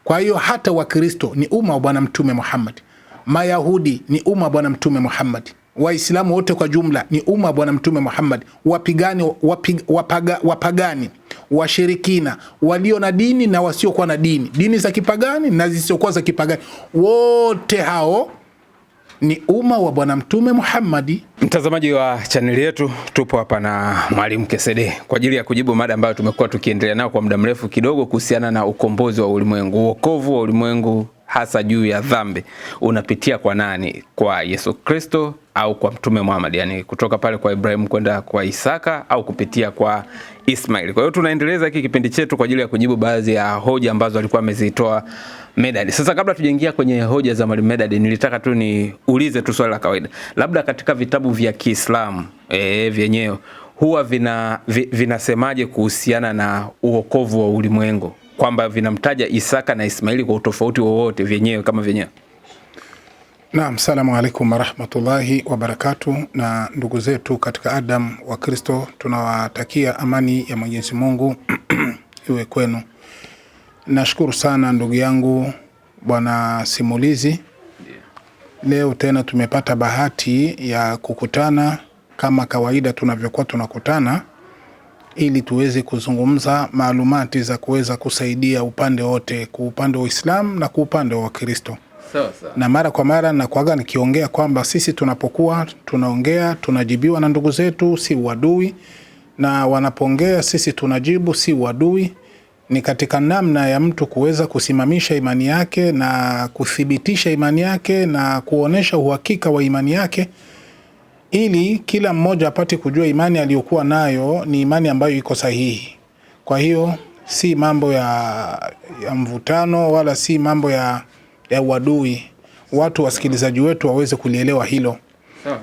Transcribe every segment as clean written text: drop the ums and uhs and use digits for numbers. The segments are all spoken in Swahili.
Kwa hiyo hata Wakristo ni umma wa Bwana Mtume Muhammad, Mayahudi ni umma wa Bwana Mtume Muhammad, Waislamu wote kwa jumla ni umma wa Bwana Mtume Muhammad, wapagani, washirikina, walio na dini na wasiokuwa na dini, dini za kipagani na zisizokuwa za kipagani, wote hao ni umma wa Bwana Mtume Muhammad. Mtazamaji wa chaneli yetu, tupo hapa na Mwalimu Kesede kwa ajili ya kujibu mada ambayo tumekuwa tukiendelea nayo kwa muda mrefu kidogo kuhusiana na ukombozi wa ulimwengu, wokovu wa ulimwengu hasa juu ya dhambi unapitia kwa nani? Kwa Yesu Kristo au kwa Mtume Muhammad? Yani kutoka pale kwa Ibrahim kwenda kwa Isaka au kupitia kwa Ismail. Kwa hiyo tunaendeleza hiki kipindi chetu kwa ajili ya kujibu baadhi ya hoja ambazo alikuwa amezitoa Medad. Sasa kabla tujaingia kwenye hoja za Mwalimu Medad, nilitaka tu niulize tu swali la kawaida. Labda katika vitabu vya Kiislamu vyenyewe huwa vinasemaje kuhusiana na uokovu wa ulimwengu? Kwamba vinamtaja Isaka na Ismaili kwa utofauti wowote vyenyewe kama vyenyewe? Naam, salamu alaykum wa rahmatullahi wa barakatuh. Na ndugu zetu katika Adam wa Kristo, tunawatakia amani ya Mwenyezi Mungu iwe kwenu. Nashukuru sana ndugu yangu Bwana Simulizi. Leo tena tumepata bahati ya kukutana kama kawaida tunavyokuwa tunakutana, ili tuweze kuzungumza maalumati za kuweza kusaidia upande wote, kwa upande wa Uislamu na kwa upande wa Kristo. Sawa. Na mara kwa mara na kuaga nikiongea kwamba sisi tunapokuwa tunaongea tunajibiwa na ndugu zetu, si uadui, na wanapongea sisi tunajibu, si uadui. Ni katika namna ya mtu kuweza kusimamisha imani yake na kuthibitisha imani yake na kuonesha uhakika wa imani yake, ili kila mmoja apate kujua imani aliyokuwa nayo ni imani ambayo iko sahihi. Kwa hiyo si mambo ya mvutano wala si mambo ya uadui. Watu wasikilizaji wetu waweze kulielewa hilo. Sawa.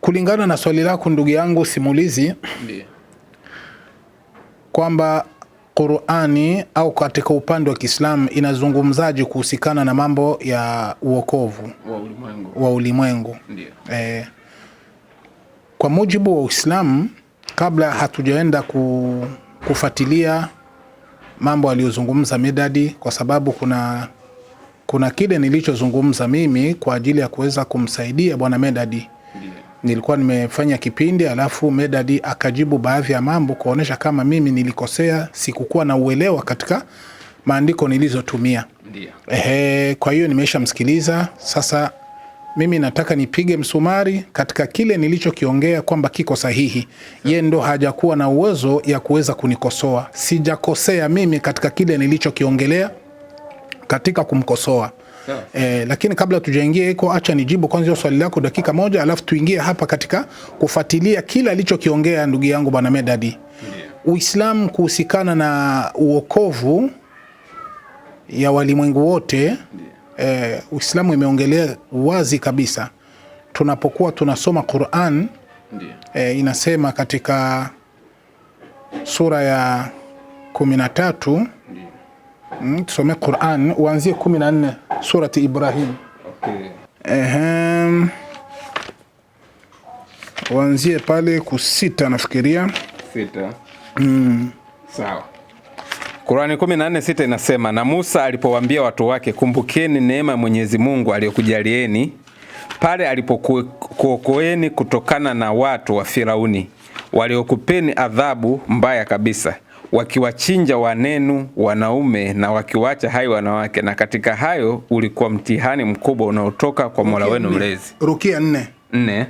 Kulingana na swali lako ndugu yangu Simulizi, kwamba Qur'ani au katika upande wa Kiislamu inazungumzaje kuhusikana na mambo ya uokovu wa ulimwengu. Kwa mujibu wa Uislamu, kabla hatujaenda kufuatilia mambo aliyozungumza Medadi, kwa sababu kuna kile nilichozungumza mimi kwa ajili ya kuweza kumsaidia bwana Medadi. Nilikuwa nimefanya kipindi alafu Medadi akajibu baadhi ya mambo kuonesha kama mimi nilikosea, sikukuwa na uelewa katika maandiko nilizotumia. Kwa hiyo nimeshamsikiliza. Sasa mimi nataka nipige msumari katika kile nilichokiongea kwamba kiko sahihi. Yeye ndo hajakuwa na uwezo ya kuweza kunikosoa. Sijakosea mimi katika kile nilichokiongelea katika kumkosoa. Lakini kabla tujaingia hiko, acha nijibu kwanza swali lako dakika moja, alafu tuingie hapa katika kufuatilia kila alichokiongea ndugu yangu bwana Medadi. Uislamu kuhusikana na uokovu ya walimwengu wote, Uislamu imeongelea wazi kabisa. Tunapokuwa tunasoma Qur'an, inasema katika sura ya 13, tusome Qur'an uanzie 14 surati Ibrahim. Uanzie pale kusita nafikiria. 6. Sawa. Qur'ani 14:6 inasema, na Musa alipowaambia watu wake, kumbukeni neema ya Mwenyezi Mungu aliyokujalieni pale alipokuokoeni kutokana na watu wa Firauni waliokupeni adhabu mbaya kabisa, wakiwachinja wanenu wanaume na wakiwacha hai wanawake, na katika hayo ulikuwa mtihani mkubwa unaotoka kwa Mola wenu mlezi. Rukia 4.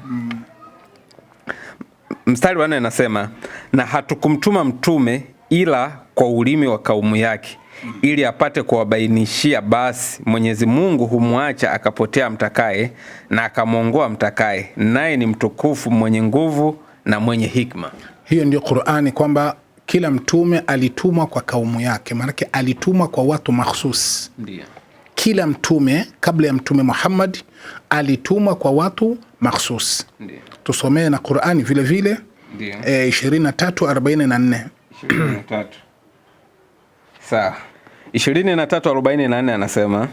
Mstari wa 4 inasema, na hatukumtuma mtume ila kwa ulimi wa kaumu yake, ili apate kuwabainishia, basi Mwenyezi Mungu humwacha akapotea mtakaye na akamwongoa mtakaye, naye ni mtukufu, mwenye nguvu na mwenye hikma. Hiyo ndio Qur'ani, kwamba kila mtume alitumwa kwa kaumu yake, maana alitumwa kwa watu mahsus. Kila mtume kabla ya Mtume Muhammad alitumwa kwa watu mahsus. Tusomee na Qur'ani vile vile. 23:44. 23. Sawa. 23:44 anasema,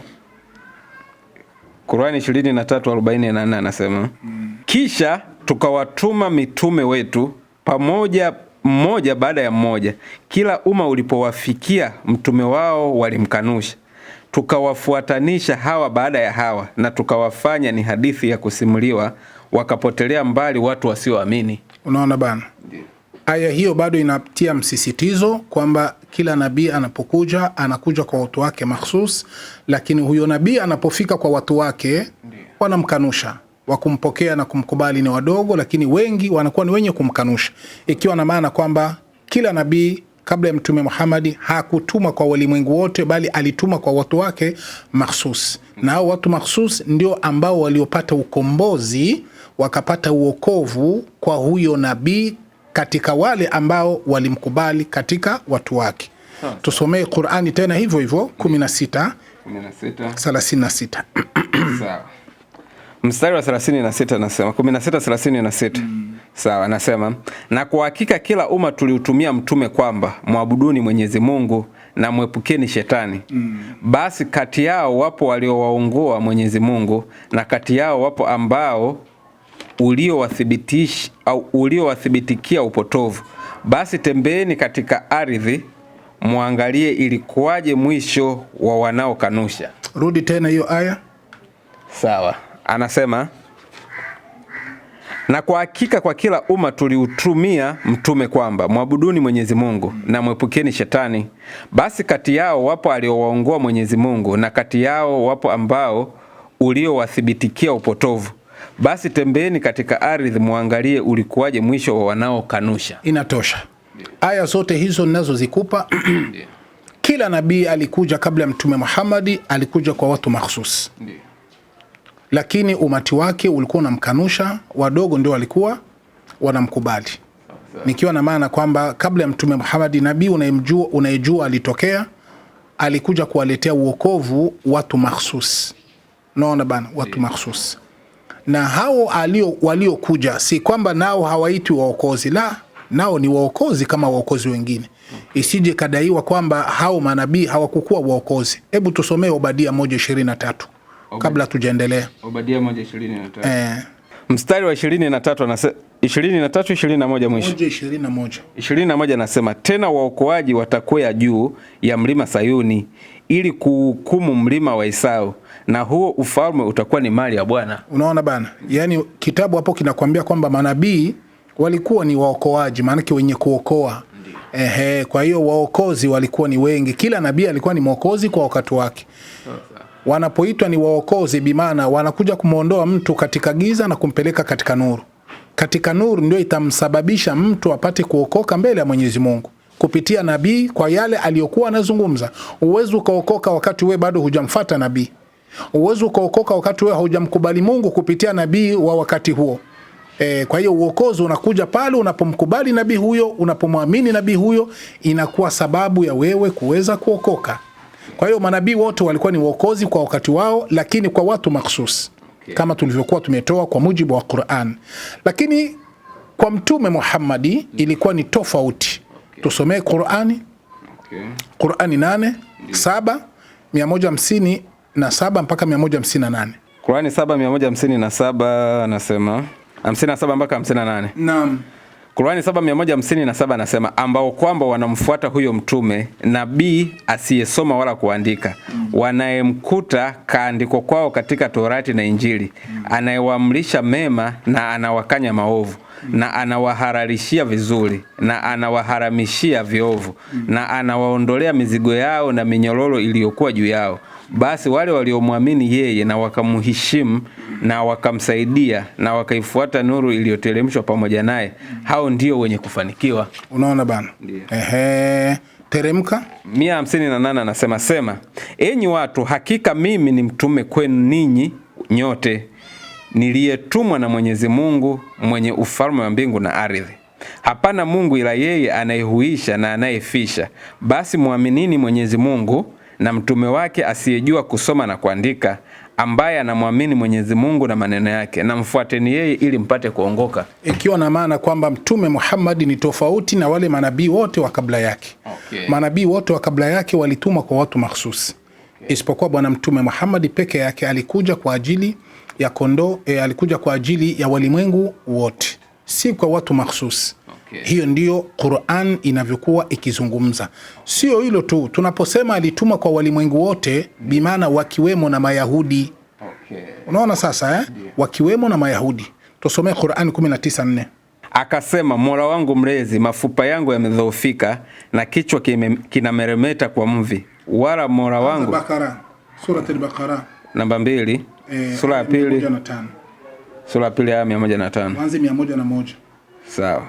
Qur'ani 23:44 anasema, kisha tukawatuma mitume wetu mmoja baada ya mmoja. Kila umma ulipowafikia mtume wao walimkanusha. Tukawafuatanisha hawa baada ya hawa, na tukawafanya ni hadithi ya kusimuliwa, wakapotelea mbali watu wasioamini. Unaona bana? Aya hiyo bado inatia msisitizo kwamba kila nabii anapokuja anakuja kwa watu wake mahsus, lakini huyo nabii anapofika kwa watu wake wanamkanusha. Wakumpokea na kumkubali ni wadogo, lakini wengi wanakuwa ni wenye kumkanusha, ikiwa na maana kwamba kila nabii kabla ya Mtume Muhammad hakutuma kwa walimwengu wote, bali alituma kwa watu wake mahsus, na hao watu mahsus ndio ambao waliopata ukombozi, wakapata uokovu kwa huyo nabii katika wale ambao walimkubali katika watu wake. Tusomee Qur'ani tena hivyo hivyo 16:36. Sawa. Mstari wa 36 nasema 16:36. Sawa, nasema na kwa hakika kila umma tuliutumia mtume kwamba muabuduni Mwenyezi Mungu na mwepukeni shetani. Basi kati yao wapo waliowaongoa Mwenyezi Mungu, na kati yao wapo ambao uliowathibitikia upotovu. Basi tembeeni katika ardhi muangalie ilikuwaje mwisho wa wanaokanusha. Rudi tena hiyo aya. Sawa, anasema na kwa hakika kwa kila umma tuliutumia mtume kwamba muabuduni Mwenyezi Mungu na mwepukeni shetani. Basi kati yao wapo aliowaongoa Mwenyezi Mungu, na kati yao wapo ambao uliowathibitikia upotovu. Basi tembeeni katika ardhi muangalie ulikuwaje mwisho wa wanaokanusha. Inatosha. Aya zote hizo ninazozikupa kila nabii alikuja kabla ya Mtume Muhammad, alikuja kwa watu mahsus. Lakini umati wake ulikuwa unamkanusha, wadogo ndio walikuwa wanamkubali. Nikiwa na maana kwamba kabla ya Mtume Muhammad, nabii unayejua alitokea, alikuja kuwaletea uokovu watu mahsus. Naona bana, watu mahsus. Na hao waliokuja si kwamba nao hawaitwi waokozi, la, nao ni waokozi kama waokozi wengine. Isije kadaiwa kwamba hao manabii hawakukuwa waokozi. Hebu tusomee Obadia 1:23 kabla tujaendelea. Obadia 1:23. Mstari wa 23 anasema 21 mwisho. 21 anasema tena waokoaji watakwea juu ya mlima Sayuni ili kuhukumu mlima wa Esau, na huo ufalme utakuwa ni mali ya Bwana. Unaona bana? Yaani kitabu hapo kinakwambia kwamba manabii walikuwa ni waokoaji, maana yake wenye kuokoa. Kwa hiyo waokozi walikuwa ni wengi. Kila nabii alikuwa ni mwokozi kwa wakati wake. Wanapoitwa ni waokozi, bimaana wanakuja kumuondoa mtu katika giza na kumpeleka katika nuru. Katika nuru ndio itamsababisha mtu apate kuokoka mbele ya Mwenyezi Mungu kupitia nabii kwa yale aliyokuwa anazungumza. Uwezo ukaokoka wakati we bado hujamfuata nabii. Uwezo ukaokoka wakati we hujamkubali Mungu kupitia nabii wa wakati huo. Kwa hiyo uokozi unakuja pale unapomkubali nabii huyo, unapomwamini nabii huyo, inakuwa sababu ya wewe kuweza kuokoka. Kwa hiyo manabii wote walikuwa ni waokozi kwa wakati wao, lakini kwa watu mahsus. Kama tulivyokuwa tumetoa kwa mujibu wa Qur'an. Lakini kwa Mtume Muhammad ilikuwa ni tofauti. Tusomee Qur'ani. Qur'ani 8:7 157 mpaka 158. Qur'ani 7:157 anasema 57 mpaka 58. Naam. Qur'ani 7:157 anasema ambao kwamba wanamfuata huyo mtume nabii asiyesoma wala kuandika, wanayemkuta kaandiko kwao katika Torati na Injili, anayewaamrisha mema na anawakanya maovu, na anawahalalishia vizuri na anawaharamishia viovu, na anawaondolea mizigo yao na minyororo iliyokuwa juu yao. Basi wale waliomwamini yeye na wakamheshimu na wakamsaidia na wakaifuata nuru iliyoteremshwa pamoja naye, hao ndio wenye kufanikiwa. Unaona bana? Teremka 158 anasema sema, enyi watu, hakika mimi ni mtume kwenu ninyi nyote, niliyetumwa na Mwenyezi Mungu mwenye ufalme wa mbingu na ardhi. Hapana Mungu ila yeye anayehuisha na anayefisha. Basi muaminini Mwenyezi Mungu na mtume wake asiyejua kusoma na kuandika, ambaye anamwamini Mwenyezi Mungu na maneno yake, na mfuateni yeye ili mpate kuongoka. Ikiwa na maana kwamba Mtume Muhammad ni tofauti na wale manabii wote wa kabla yake. Manabii wote wa kabla yake walitumwa kwa watu mahsusi. Isipokuwa bwana Mtume Muhammad peke yake alikuja kwa ajili ya kondoo, alikuja kwa ajili ya walimwengu wote, si kwa watu mahsusi. Hiyo ndiyo Qur'an inavyokuwa ikizungumza. Sio hilo tu, tunaposema alituma kwa walimwengu wote, bimaana wakiwemo na Mayahudi. Unaona sasa wakiwemo na Mayahudi. Tusomee Qur'an 19:4. Akasema, Mola wangu mlezi, mafupa yangu yamedhoofika na kichwa kinameremeta kwa mvi. Wala Mola wangu. Bakara, Surah al-Baqara namba 2, sura ya pili. Sura ya pili aya 105. Mwanzo 101. Sawa.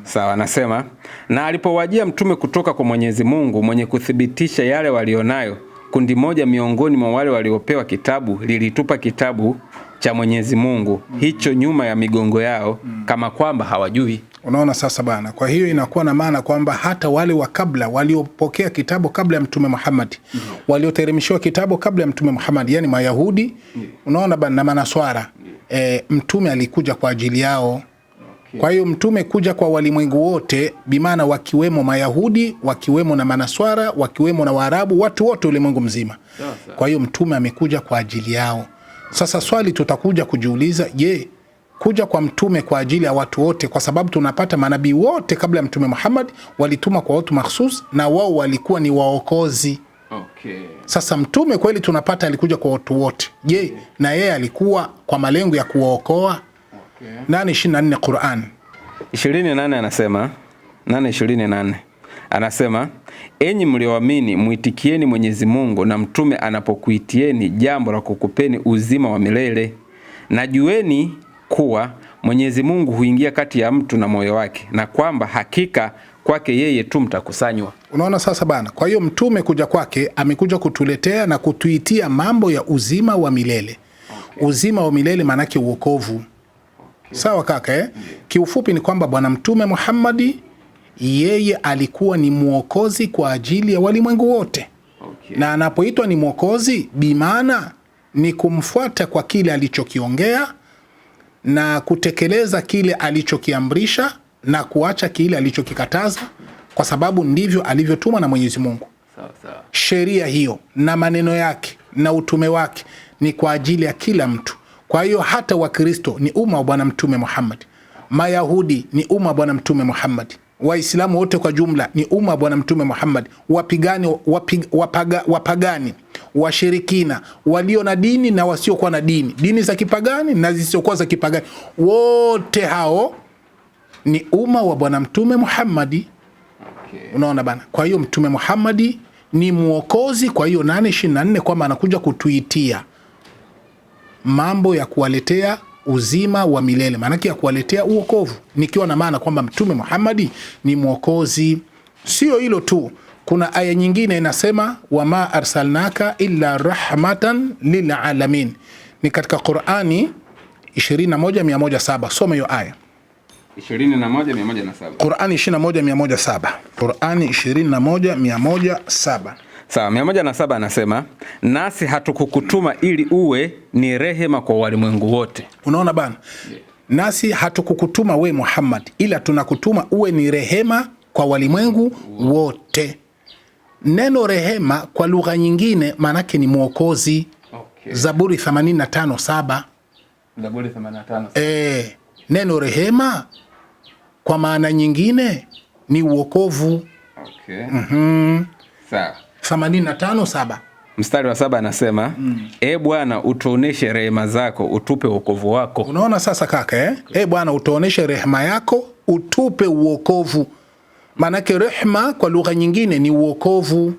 Sawa, anasema, na alipowajia mtume kutoka kwa Mwenyezi Mungu mwenye kuthibitisha yale walionayo, kundi moja miongoni mwa wale waliopewa kitabu lilitupa kitabu cha Mwenyezi Mungu hicho nyuma ya migongo yao kama kwamba hawajui. Unaona sasa bana, kwa hiyo inakuwa na maana kwamba hata wale wa kabla waliopokea kitabu kabla ya Mtume Muhammad, walioteremshiwa kitabu kabla ya Mtume Muhammad, yani Mayahudi, unaona bana, na Manaswara, mtume alikuja kwa ajili yao. Kwa hiyo mtume kuja kwa walimwengu wote, bimaana wakiwemo Mayahudi, wakiwemo na Manaswara, wakiwemo na Waarabu, watu wote ulimwengu mzima. Kwa hiyo mtume amekuja kwa ajili yao. Sasa swali tutakuja kujiuliza, je, kuja kwa mtume kwa ajili ya watu wote, kwa sababu tunapata manabii wote kabla ya Mtume Muhammad walituma kwa watu mahsus na wao walikuwa ni waokozi. Sasa mtume kweli tunapata alikuja kwa watu wote. Je, na yeye alikuwa kwa malengo ya kuwaokoa? 8:24 Qur'an 28 anasema, 8:28 anasema, enyi mlioamini muitikieni Mwenyezi Mungu na mtume anapokuitieni jambo la kukupeni uzima wa milele, na jueni kuwa Mwenyezi Mungu huingia kati ya mtu na moyo wake, na kwamba hakika kwake yeye tu mtakusanywa. Unaona sasa bana, kwa hiyo mtume kuja kwake amekuja kutuletea na kutuitia mambo ya uzima wa milele. Uzima wa milele maana yake uokovu. Sawa kaka Kiufupi ni kwamba bwana Mtume Muhammadi yeye alikuwa ni mwokozi kwa ajili ya walimwengu wote. Na anapoitwa ni mwokozi, bimaana ni kumfuata kwa kile alichokiongea na kutekeleza kile alichokiamrisha na kuacha kile alichokikataza, kwa sababu ndivyo alivyotuma na Mwenyezi Mungu. Sheria hiyo na maneno yake na utume wake ni kwa ajili ya kila mtu. Kwa hiyo hata Wakristo ni umma wa bwana Mtume Muhammad, Mayahudi ni umma wa bwana Mtume Muhammad, Waislamu wote kwa jumla ni umma wa bwana Mtume Muhammad, wapagani, washirikina, walio na dini na wasiokuwa na dini, dini za kipagani na zisizokuwa za kipagani, wote hao ni umma wa bwana Mtume Muhammad. Unaona bana, kwa hiyo Mtume Muhammad ni mwokozi. Kwa hiyo 8:24 kwamba anakuja kutuitia mambo ya kuwaletea uzima wa milele, maana ya kuwaletea uokovu, nikiwa na maana kwamba Mtume Muhammad ni mwokozi. Sio hilo tu, kuna aya nyingine inasema wama arsalnaka illa rahmatan lil alamin, ni katika Qur'ani 21:107. Soma hiyo aya 21:107. Qur'ani 21:107. Qur'ani 21:107. Sawa, 107 anasema, nasi hatukukutuma ili uwe ni rehema kwa walimwengu wote. Unaona bana? Nasi hatukukutuma we Muhammad, ila tunakutuma uwe ni rehema kwa walimwengu wote. Neno rehema kwa lugha nyingine manake ni mwokozi. Zaburi 85:7. Zaburi 85. Neno rehema kwa maana nyingine ni uokovu. Sawa. 85:7. Mstari wa 7 anasema, Bwana utuoneshe rehema zako, utupe wokovu wako. Unaona sasa kaka Bwana utuoneshe rehema yako, utupe uokovu. Manake rehema kwa lugha nyingine ni uokovu.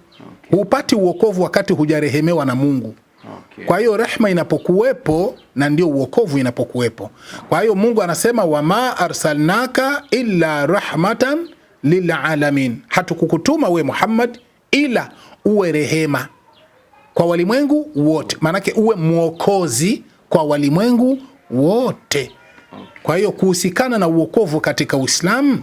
Hupati uokovu wakati hujarehemewa na Mungu. Kwa hiyo rehema inapokuwepo na ndio uokovu inapokuwepo. Kwa hiyo Mungu anasema wama arsalnaka illa rahmatan lil alamin, hatukukutuma we Muhammad ila uwe rehema kwa walimwengu wote, manake uwe mwokozi kwa walimwengu wote. Kwa hiyo kuhusikana na uokovu katika Uislamu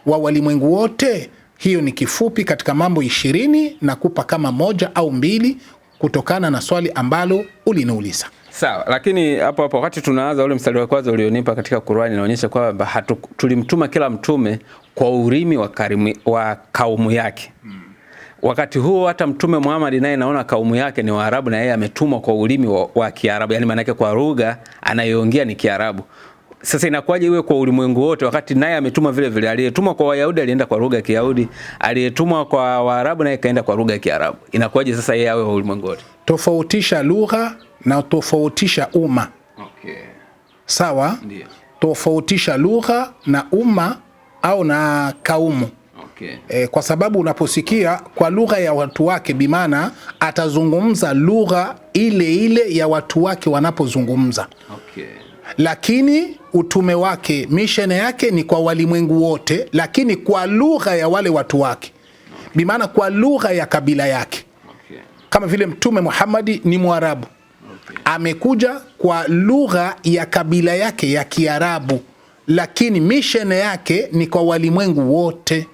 wa walimwengu wote, hiyo ni kifupi katika mambo 20 na kupa kama 1 au 2 kutokana na swali ambalo uliniuliza. Sawa, lakini hapo wakati tunaanza ule mstari wa kwanza ulionipa katika Qur'ani inaonyesha kwamba tulimtuma kila mtume kwa urimi wa kaumu yake. Wakati huo hata Mtume Muhammad naye naona kaumu yake ni Waarabu na yeye ametumwa kwa ulimi wa Kiarabu, yani maana yake kwa lugha anayoongea ni Kiarabu. Sasa inakuwaje iwe kwa ulimwengu wote wakati naye ametumwa vile vile? Aliyetumwa kwa Wayahudi alienda kwa lugha ya Kiyahudi, aliyetumwa kwa Waarabu naye kaenda kwa lugha ya Kiarabu. Inakuwaje sasa yeye awe wa ulimwengu wote? Tofautisha lugha na tofautisha umma. Okay. Sawa? Ndiyo. Tofautisha lugha na umma au na kaumu. Okay. Kwa sababu unaposikia kwa lugha ya watu wake bimana atazungumza lugha ile ile ya watu wake wanapozungumza. Okay. Lakini utume wake, mission yake ni kwa walimwengu wote, lakini kwa lugha ya wale watu wake. Bimana kwa lugha ya kabila yake. Okay. Kama vile Mtume Muhammad ni Mwarabu. Okay. Amekuja kwa lugha ya kabila yake ya Kiarabu, lakini mission yake ni kwa walimwengu wote.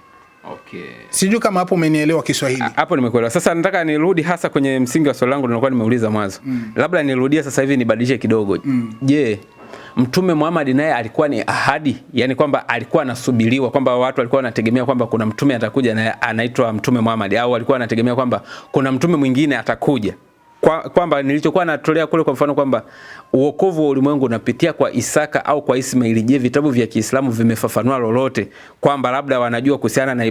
Okay. Sijui kama hapo umenielewa Kiswahili. Hapo nimekuelewa. Sasa nataka nirudi hasa kwenye msingi wa swali langu nilikuwa nimeuliza mwanzo. Labda nirudie sasa hivi nibadilishe kidogo. Je, Mtume Muhammad naye alikuwa ni ahadi? Yaani kwamba alikuwa anasubiriwa, kwamba watu walikuwa wanategemea kwamba kuna mtume atakuja na anaitwa Mtume Muhammad, au walikuwa wanategemea kwamba kuna mtume mwingine atakuja? Kwamba nilichokuwa natolea kule kwa mfano kwamba uokovu wa ulimwengu unapitia kwa Isaka au kwa Ismaili. Je, vitabu vya Kiislamu vimefafanua lolote kwamba labda wanajua kuhusiana na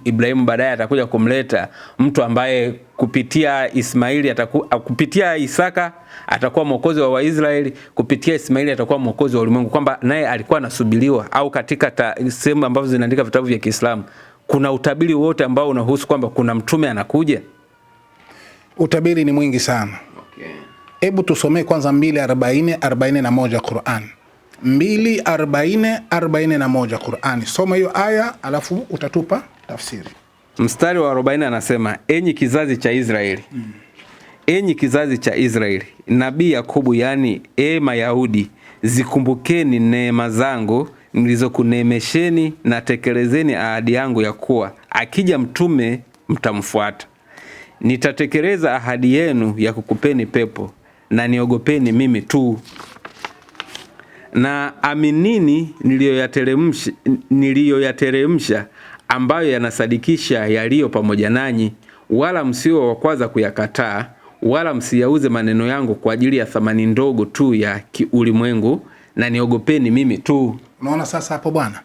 Ibrahimu baadaye atakuja kumleta mtu ambaye kupitia Ismaili kupitia Isaka atakuwa mwokozi wa Waisraeli, kupitia Ismaili atakuwa mwokozi wa ulimwengu, kwamba naye alikuwa anasubiriwa? Au katika sehemu ambazo zinaandika vitabu vya Kiislamu kuna utabiri wote ambao unahusu kwamba kuna mtume anakuja? Utabiri ni mwingi sana. Okay. Hebu tusomee kwanza 2:40-41 Qur'an. 2:40-41 Qur'an. Soma hiyo aya alafu utatupa tafsiri. Mstari wa 40 anasema, enyi kizazi cha Israeli. Enyi kizazi cha Israeli, Nabii Yakobo, yani Mayahudi, zikumbukeni neema zangu nilizokuneemesheni, na tekelezeni ahadi yangu ya kuwa akija mtume mtamfuata. Nitatekeleza ahadi yenu ya kukupeni pepo, na niogopeni mimi tu. Na aminini niliyoyateremsha, ambayo yanasadikisha yaliyo pamoja nanyi, wala msiwe wa kwanza kuyakataa, wala msiyauze maneno yangu kwa ajili ya thamani ndogo tu ya kiulimwengu, na niogopeni mimi tu. Unaona sasa hapo bwana?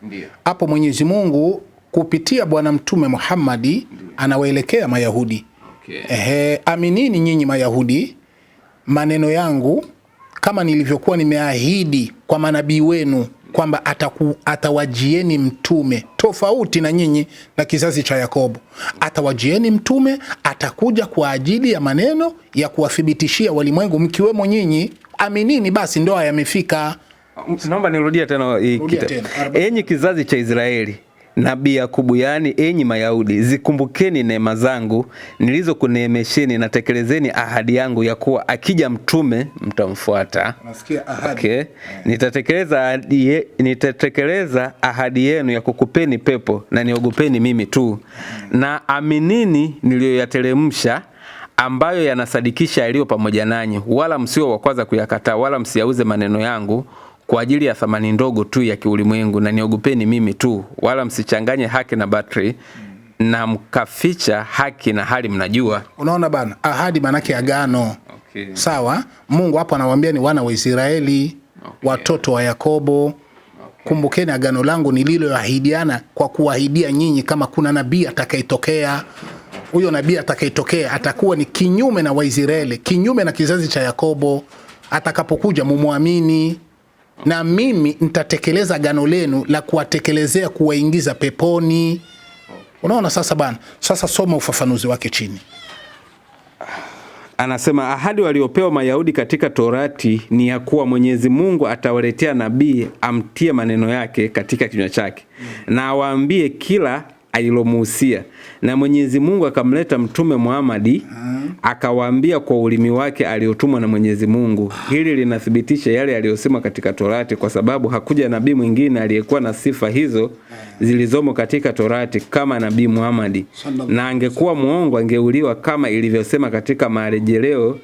Hapo Mwenyezi Mungu kupitia bwana Mtume Muhammad anawaelekea Mayahudi. Okay. Aminini nyinyi Mayahudi maneno yangu kama nilivyokuwa nimeahidi kwa manabii wenu kwamba atawajieni mtume tofauti na nyinyi na kizazi cha Yakobo. Atawajieni mtume, atakuja kwa ajili ya maneno ya kuwathibitishia walimwengu mkiwemo nyinyi. Aminini basi, ndoa yamefika. Naomba nirudie tena enyi kizazi cha Israeli, Nabii Yakobo, yani enyi Mayahudi, zikumbukeni neema zangu nilizokuneemesheni, na tekelezeni ahadi yangu ya kuwa akija mtume mtamfuata. Unasikia ahadi? Okay. Nitatekeleza ahadi yenu ya kukupeni pepo, na niogopeni mimi tu. Na aminini niliyoyateremsha, ambayo yanasadikisha yaliyo pamoja nanyi, wala msio wa kwanza kuyakataa, wala msiyauze maneno yangu kwa ajili ya thamani ndogo tu ya kiulimwengu, na niogopeni mimi tu. Wala msichanganye haki na batili, na mkaficha haki na hali mnajua. Unaona bana, ahadi manake agano. Okay. Sawa? Mungu hapo anawaambia ni wana wa Israeli. Okay. Watoto wa Yakobo. Okay. Kumbukeni agano langu nililoahidiana kwa kuahidia nyinyi, kama kuna nabii atakayetokea. Huyo nabii atakayetokea atakuwa ni kinyume na Waisraeli, kinyume na kizazi cha Yakobo. Atakapokuja mumuamini. Na mimi nitatekeleza agano lenu la kuwatekelezea kuwaingiza peponi. Unaona sasa bana? Sasa soma ufafanuzi wake chini. Anasema ahadi waliopewa Mayahudi katika Torati ni ya kuwa Mwenyezi Mungu atawaletea nabii amtie maneno yake katika kinywa chake, na awaambie kila alilomuhusia. Na Mwenyezi Mungu akamleta Mtume Muhammad, akawaambia kwa ulimi wake aliotumwa na Mwenyezi Mungu. Hili linathibitisha yale aliyosema katika Torati, kwa sababu hakuja nabii mwingine aliyekuwa na sifa hizo zilizomo katika Torati kama Nabii Muhammad. Na angekuwa muongo angeuliwa, kama ilivyosema katika Marejezo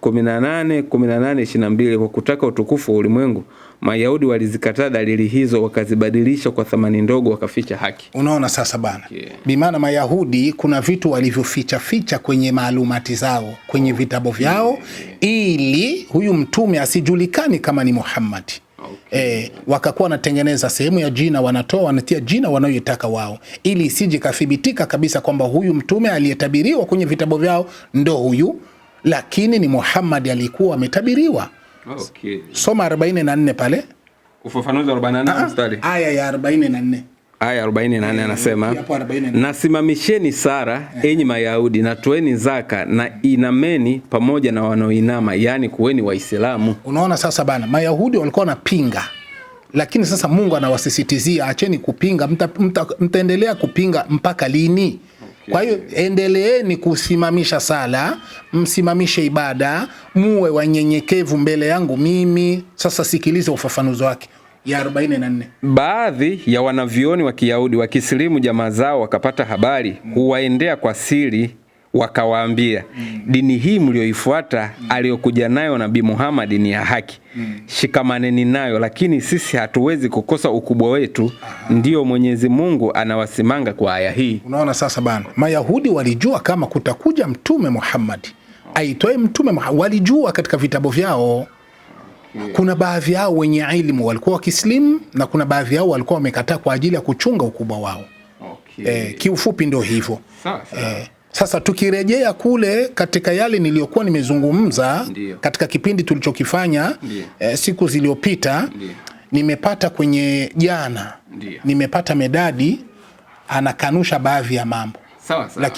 18:22, kwa kutaka utukufu wa ulimwengu Mayahudi walizikataa dalili hizo, wakazibadilisha kwa thamani ndogo, wakaficha haki. Unaona sasa bana, bimaana Mayahudi kuna vitu walivyoficha kwenye maalumati zao, kwenye vitabu vyao, ili huyu mtume asijulikani kama ni Muhammad. Wakakuwa wanatengeneza sehemu ya jina, wanatia jina wanayotaka wao, ili isije kathibitika kabisa kwamba huyu mtume aliyetabiriwa kwenye vitabu vyao ndo huyu, lakini ni Muhammad alikuwa ametabiriwa. Soma 44 pale. Ufafanuzi 44 mstari. Aya ya 44. Aya 44 anasema, nasimamisheni Sara enyi Mayahudi, na toeni zaka, na inameni pamoja na wanaoinama, yani kuweni Waislamu. Unaona sasa bana, Mayahudi walikuwa wanapinga, lakini sasa Mungu anawasisitizia, acheni kupinga, mtaendelea kupinga mpaka lini? Kwa hiyo endeleeni kusimamisha sala, msimamishe ibada, muwe wanyenyekevu mbele yangu mimi. Sasa sikiliza ufafanuzi wake ya 44. Baadhi ya wanavyuoni wa Kiyahudi wakisilimu jamaa zao wakapata habari, huwaendea kwa siri wakawaambia, dini hii mlioifuata aliyokuja nayo Nabii Muhammad ni ya haki. Shikamaneni nayo, lakini sisi hatuwezi kukosa ukubwa wetu. Ndio Mwenyezi Mungu anawasimanga kwa aya hii. Unaona sasa bana, Mayahudi walijua kama kutakuja mtume Muhammad, aitoe mtume Muhammad, walijua katika vitabu vyao. Kuna baadhi yao wenye elimu walikuwa wakislimu, na kuna baadhi yao walikuwa wamekataa kwa ajili ya kuchunga ukubwa wao. Kiufupi ndio hivyo. Sasa tukirejea kule katika yale niliyokuwa nimezungumza katika kipindi tulichokifanya siku zilizopita, nimepata kwenye jana, nimepata Medadi anakanusha baadhi ya mambo. Lakini